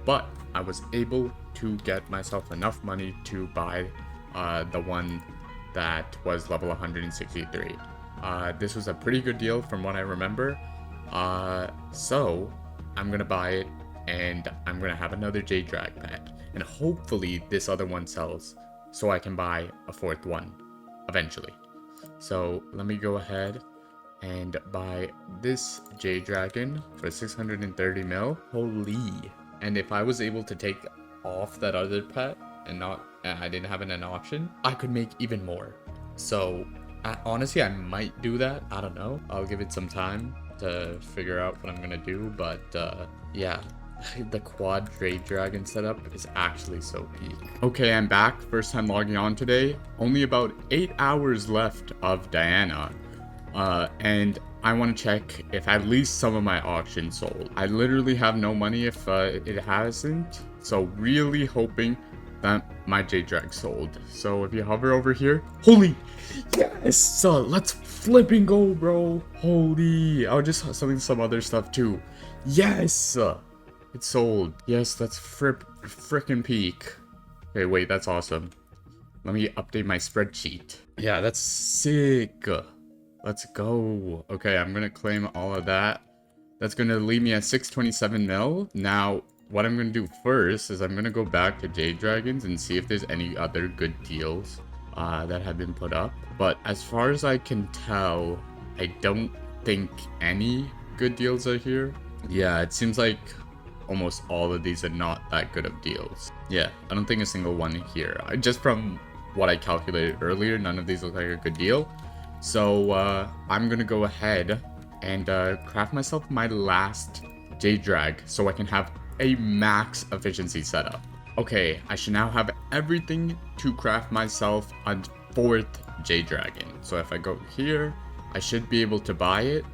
But I was able to get myself enough money to buy the one that was level 163. This was a pretty good deal from what I remember. So I'm gonna buy it and I'm gonna have another J-Drag pet. And hopefully this other one sells so I can buy a fourth one eventually. So let me go ahead and buy this J-Dragon for 630 mil. Holy. And if I was able to take off that other pet and I didn't have an option, I could make even more. So honestly, I might do that. I don't know. I'll give it some time to figure out what I'm gonna do. But yeah, the quad J-Dragon setup is actually so peak. Okay, I'm back. First time logging on today. Only about 8 hours left of Diana. And I want to check if at least some of my auctions sold. I literally have no money if it hasn't. So really hoping that my J-Drag sold. So if you hover over here, holy, yes, let's flipping go, bro. Holy, I'll just selling some other stuff too. Yes, it sold. Yes, that's frickin' peak. Okay, wait, that's awesome. Let me update my spreadsheet. Yeah, that's sick. Let's go. Okay, I'm gonna claim all of that. That's gonna leave me at 627 mil. Now, what I'm gonna do first is I'm gonna go back to J-Dragons and see if there's any other good deals that have been put up. But as far as I can tell, I don't think any good deals are here. Yeah, it seems like almost all of these are not that good of deals. Yeah, I don't think a single one here. Just from what I calculated earlier, none of these look like a good deal. So I'm gonna go ahead and craft myself my last J-Drag so I can have a max efficiency setup. Okay, I should now have everything to craft myself a fourth J-Dragon. So if I go here, I should be able to buy it.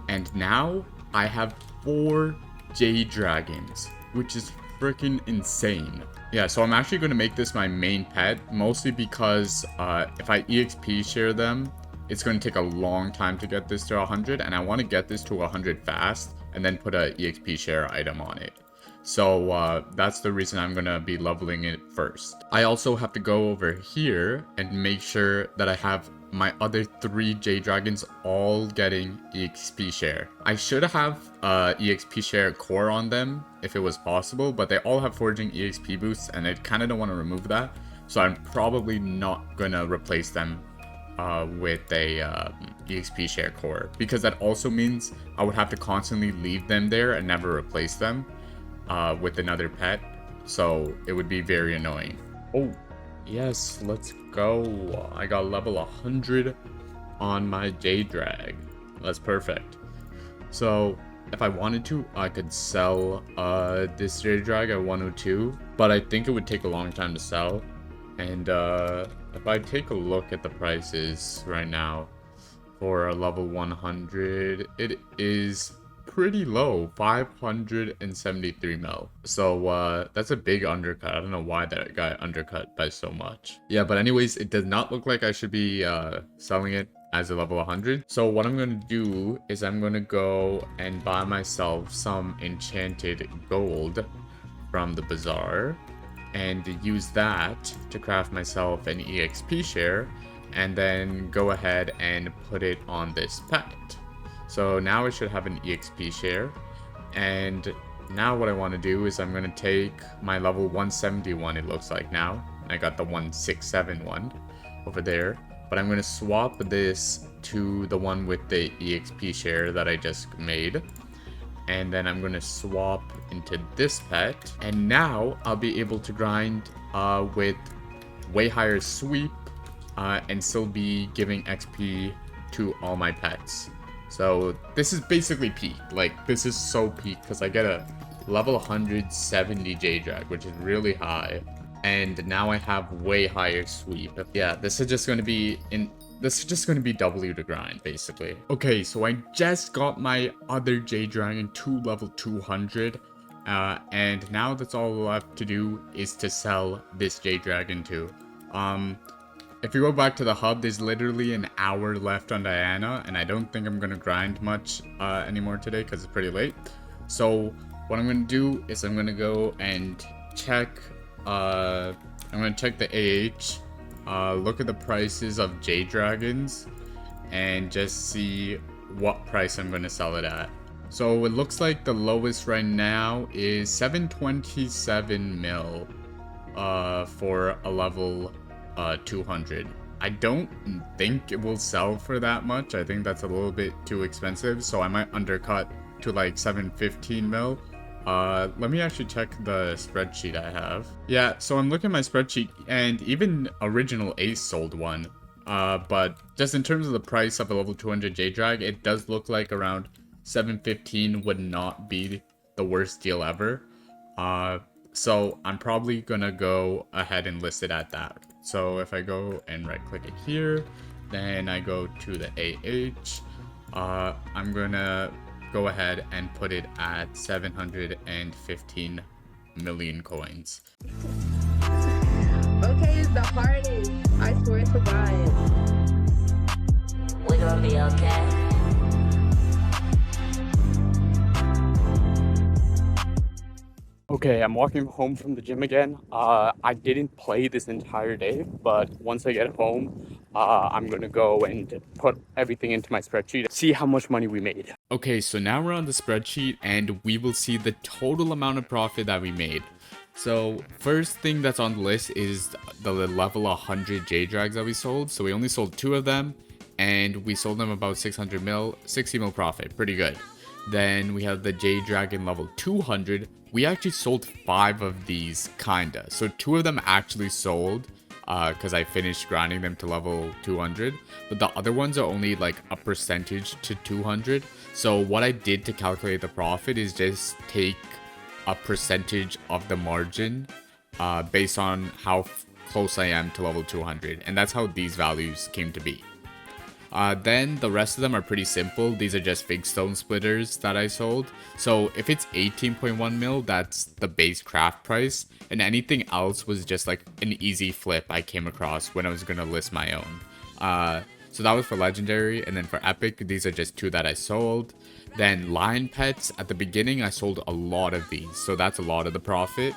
And now I have 4 J-Dragons, which is freaking insane. Yeah, so I'm actually going to make this my main pet, mostly because if I EXP share them, it's going to take a long time to get this to 100, and I want to get this to 100 fast and then put a EXP share item on it. So that's the reason I'm going to be leveling it first. I also have to go over here and make sure that I have my other 3 J-Dragons all getting EXP share. I should have EXP share core on them if it was possible, but they all have foraging EXP boosts and I kind of don't want to remove that. So I'm probably not going to replace them with a EXP share core, because that also means I would have to constantly leave them there and never replace them with another pet, so it would be very annoying. Oh yes, let's go. I got level 100 on my J-Drag. That's perfect. So if I wanted to, I could sell this J-Drag at 102, but I think it would take a long time to sell. And if I take a look at the prices right now for a level 100, it is pretty low, 573 mil. So that's a big undercut. I don't know why that got undercut by so much. Yeah, but anyways, it does not look like I should be selling it as a level 100. So what I'm going to do is I'm going to go and buy myself some enchanted gold from the bazaar and use that to craft myself an EXP share, and then go ahead and put it on this pet. So now I should have an EXP share, and now what I want to do is I'm going to take my level 171, it looks like now. I got the 167 one over there, but I'm going to swap this to the one with the EXP share that I just made. and then I'm gonna swap into this pet, and now I'll be able to grind with way higher sweep and still be giving XP to all my pets. So this is basically peak. Like, this is so peak because I get a level 170 J-Drag, which is really high, and now I have way higher sweep. Yeah, this is just going to be W to grind, basically. Okay, so I just got my other J-Dragon to level 200, and now that's all left to do is to sell this J-Dragon too. If you go back to the hub, there's literally an hour left on Diana, and I don't think I'm gonna grind much anymore today because it's pretty late. So what I'm gonna do is I'm gonna go and check. I'm gonna check the AH, look at the prices of J-Dragons, and just see what price I'm gonna sell it at. So it looks like the lowest right now is 727 mil for a level 200. I don't think it will sell for that much. I think that's a little bit too expensive, so I might undercut to like 715 mil. Let me actually check the spreadsheet I have. Yeah, so I'm looking at my spreadsheet, and even original Ace sold one. But just in terms of the price of a level 200 J-Drag, it does look like around 715 would not be the worst deal ever. So I'm probably gonna go ahead and list it at that. So if I go and right click it here, then I go to the AH, I'm gonna go ahead and put it at 715 million coins. Okay, it's the hardest. I swear to God. We're gonna be okay. Okay, I'm walking home from the gym again. I didn't play this entire day, but once I get home, I'm gonna go and put everything into my spreadsheet, see how much money we made. Okay, so now we're on the spreadsheet and we will see the total amount of profit that we made. So first thing that's on the list is the level 100 J-Drags that we sold. So we only sold 2 of them, and we sold them about 600 mil, 60 mil profit, pretty good. Then we have the J-Dragon level 200. We actually sold 5 of these, kinda. So 2 of them actually sold because I finished grinding them to level 200. But the other ones are only like a percentage to 200. So what I did to calculate the profit is just take a percentage of the margin based on how close I am to level 200. And that's how these values came to be. Then the rest of them are pretty simple. These are just fig stone splitters that I sold. So if it's 18.1 mil, that's the base craft price, and anything else was just like an easy flip I came across when I was gonna list my own. So that was for legendary, and then for epic, these are just 2 that I sold. Then lion pets, at the beginning I sold a lot of these, so that's a lot of the profit.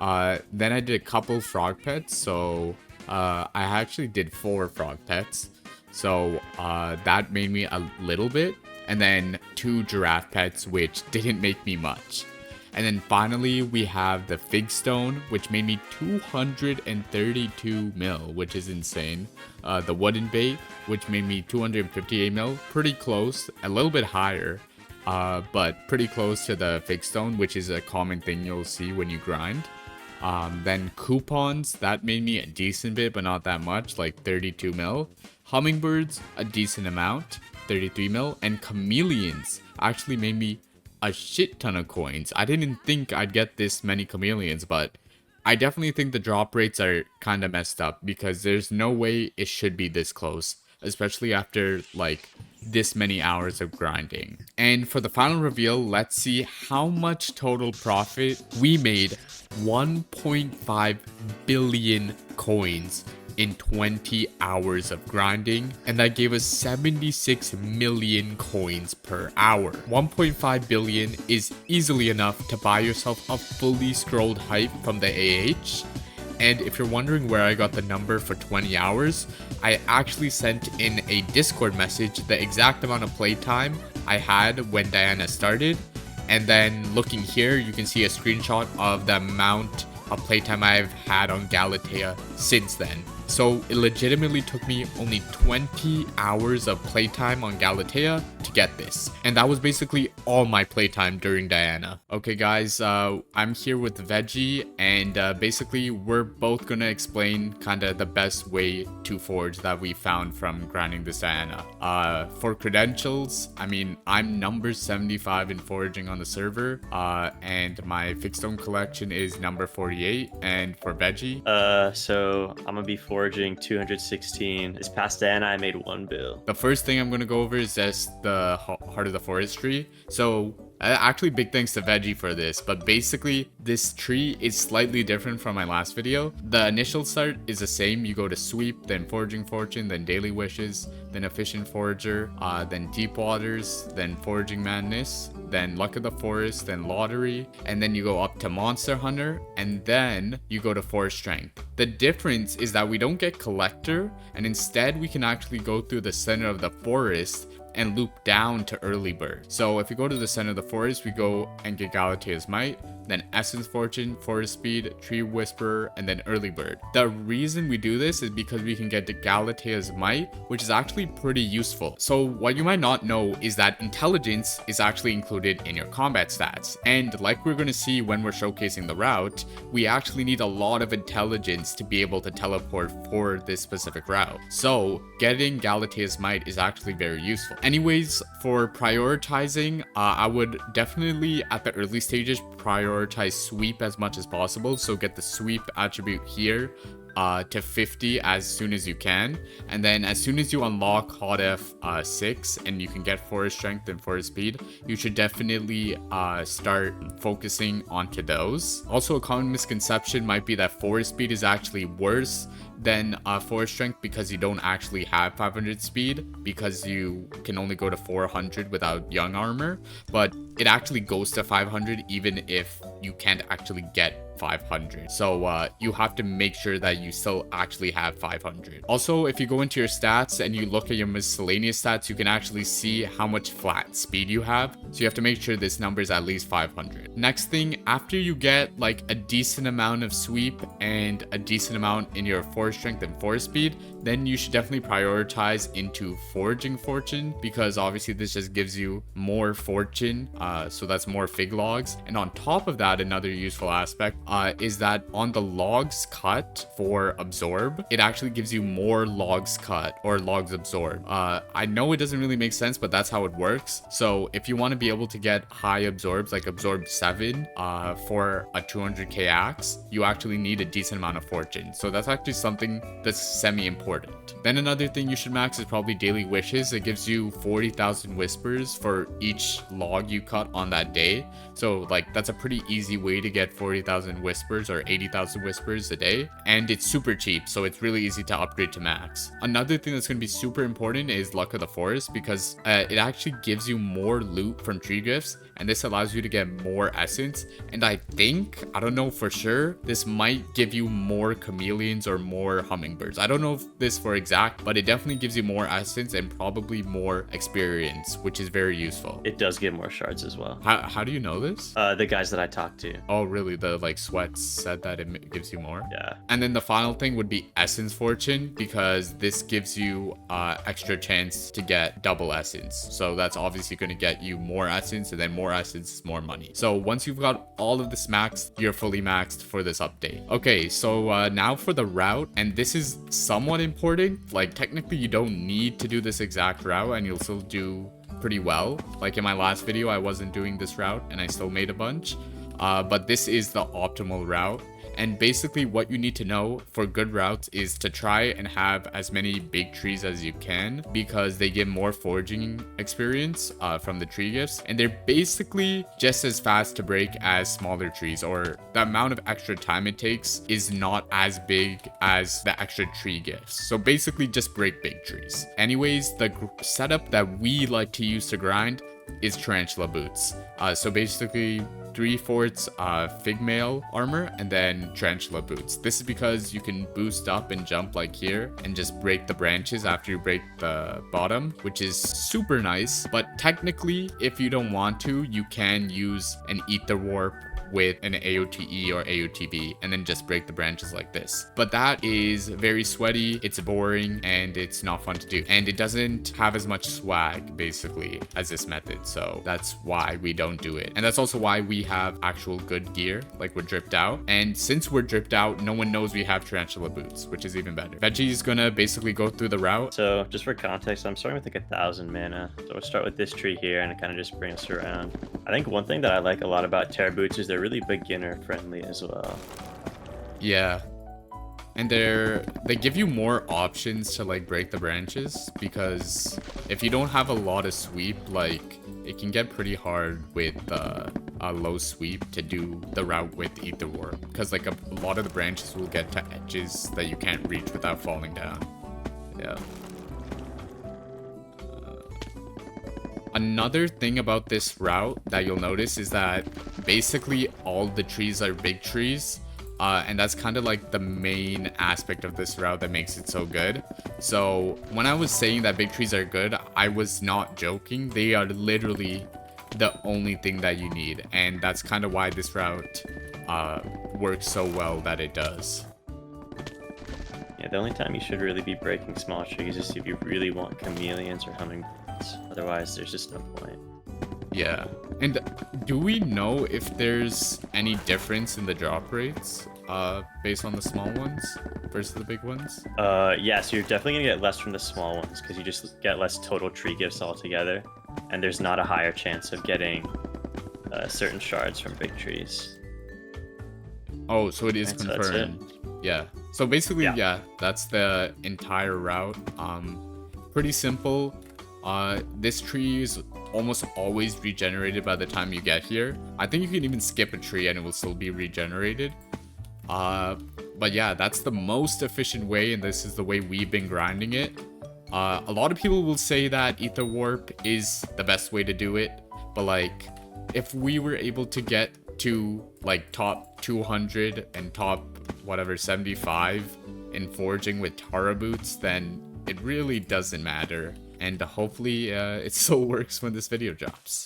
Then I did a couple frog pets, so I actually did 4 frog pets. So that made me a little bit, and then 2 giraffe pets, which didn't make me much. And then finally we have the fig stone, which made me 232 mil, which is insane. The wooden bait, which made me 258 mil, pretty close, a little bit higher, but pretty close to the fig stone, which is a common thing you'll see when you grind. Then coupons, that made me a decent bit, but not that much, like 32 mil. Hummingbirds, a decent amount, 33 mil. And chameleons actually made me a shit ton of coins. I didn't think I'd get this many chameleons, but I definitely think the drop rates are kind of messed up because there's no way it should be this close, especially after like this many hours of grinding. And for the final reveal, let's see how much total profit we made. 1.5 billion coins in 20 hours of grinding, and that gave us 76 million coins per hour. 1.5 billion is easily enough to buy yourself a fully scrolled hype from the AH. And if you're wondering where I got the number for 20 hours, I actually sent in a Discord message the exact amount of playtime I had when Diana started, and then looking here you can see a screenshot of the amount of playtime I've had on Galatea since then. So it legitimately took me only 20 hours of playtime on Galatea to get this. And that was basically all my playtime during Diana. Okay guys, I'm here with Veggie, and basically we're both gonna explain kind of the best way to forge that we found from grinding this Diana. For credentials, I mean, I'm number 75 in foraging on the server, and my fixed stone collection is number 48. And for Veggie, so I'm gonna be foraging 216. This past Diana, I made 1 bill. the first thing I'm gonna go over is just the heart of the forest tree. So actually, big thanks to Veggie for this, but basically this tree is slightly different from my last video. The initial start is the same. You go to sweep, then foraging fortune, then daily wishes, then efficient forager, then deep waters, then foraging madness, then luck of the forest, then lottery, and then you go up to monster hunter, and then you go to forest strength. The difference is that we don't get collector, and instead we can actually go through the center of the forest and loop down to early bird. So if we go to the center of the forest, we go and get Galatea's Might, then Essence Fortune, Forest Speed, Tree Whisperer, and then Early Bird. The reason we do this is because we can get the Galatea's Might, which is actually pretty useful. So what you might not know is that intelligence is actually included in your combat stats. And like we're going to see when we're showcasing the route, we actually need a lot of intelligence to be able to teleport for this specific route. So getting Galatea's Might is actually very useful. Anyways, for prioritizing, I would definitely at the early stages prioritize sweep as much as possible. So get the sweep attribute here to 50 as soon as you can, and then as soon as you unlock HOTF 6 and you can get forest strength and forest speed, you should definitely start focusing onto those. Also, a common misconception might be that forest speed is actually worse than forest strength because you don't actually have 500 speed, because you can only go to 400 without young armor, but it actually goes to 500 even if you can't actually get 500. So you have to make sure that you still actually have 500. Also, if you go into your stats and you look at your miscellaneous stats, you can actually see how much flat speed you have. So you have to make sure this number is at least 500. Next thing, after you get like a decent amount of sweep and a decent amount in your forest strength and forest speed, then you should definitely prioritize into foraging fortune, because obviously this just gives you more fortune, so that's more fig logs. And on top of that, another useful aspect is that on the logs cut for absorb, it actually gives you more logs cut or logs absorb. I know it doesn't really make sense, but that's how it works. So if you want to be able to get high absorbs, like absorb 7 for a 200k axe, you actually need a decent amount of fortune. So that's actually something that's semi-important. Then another thing you should max is probably daily wishes. It gives you 40,000 whispers for each log you cut on that day. So like that's a pretty easy way to get 40,000 whispers or 80,000 whispers a day, and it's super cheap, so it's really easy to upgrade to max. Another thing that's going to be super important is luck of the forest, because it actually gives you more loot from tree gifts, and this allows you to get more essence. And I think, I don't know for sure, this might give you more chameleons or more hummingbirds. I don't know if this for exact, but it definitely gives you more essence and probably more experience, which is very useful. It does give more shards as well. How do you know this? The guys that I talked to. Oh really? The like sweats said that it gives you more? Yeah. And then the final thing would be essence fortune, because this gives you extra chance to get double essence. So that's obviously going to get you more essence, and then more essence is more money. So once you've got all of this maxed, you're fully maxed for this update. Okay, so now for the route, and this is somewhat important. Like technically you don't need to do this exact route and you'll still do pretty well. Like in my last video, I wasn't doing this route and I still made a bunch. But this is the optimal route. And basically what you need to know for good routes is to try and have as many big trees as you can, because they give more foraging experience from the tree gifts, and they're basically just as fast to break as smaller trees, or the amount of extra time it takes is not as big as the extra tree gifts. So basically just break big trees. Anyways, the setup that we like to use to grind is tarantula boots. So basically 3 forts fig mail armor and then tarantula boots. This is because you can boost up and jump like here and just break the branches after you break the bottom, which is super nice. But technically, if you don't want to, you can use an ether warp with an AOTE or AOTB and then just break the branches like this. But that is very sweaty, it's boring, and it's not fun to do. And it doesn't have as much swag, basically, as this method. So that's why we don't do it. And that's also why we have actual good gear, like we're dripped out. And since we're dripped out, no one knows we have tarantula boots, which is even better. Veggie's gonna basically go through the route. So just for context, I'm starting with like 1,000 mana. So we'll start with this tree here and it kind of just brings us around. I think one thing that I like a lot about Terra boots is they're really beginner friendly as well. Yeah. And they give you more options to like break the branches, because if you don't have a lot of sweep, like it can get pretty hard with a low sweep to do the route with Ether Warp, because like a lot of the branches will get to edges that you can't reach without falling down. Yeah. Another thing about this route that you'll notice is that basically all the trees are big trees. And that's kind of like the main aspect of this route that makes it so good. So when I was saying that big trees are good, I was not joking. They are literally the only thing that you need. And that's kind of why this route works so well that it does. Yeah, the only time you should really be breaking small trees is if you really want chameleons or hummingbirds. Otherwise, there's just no point. Yeah. And do we know if there's any difference in the drop rates based on the small ones versus the big ones? Yeah, so you're definitely gonna get less from the small ones because you just get less total tree gifts altogether, and there's not a higher chance of getting certain shards from big trees. Oh, so it is And so that's confirmed. Yeah. So basically, yeah, that's the entire route. Pretty simple. This tree is almost always regenerated by the time you get here. I think you can even skip a tree and it will still be regenerated. But yeah, that's the most efficient way, and this is the way we've been grinding it. A lot of people will say that Ether Warp is the best way to do it, but like, if we were able to get to like top 200 and top whatever 75 in foraging with Tara boots, then it really doesn't matter. And hopefully it still works when this video drops.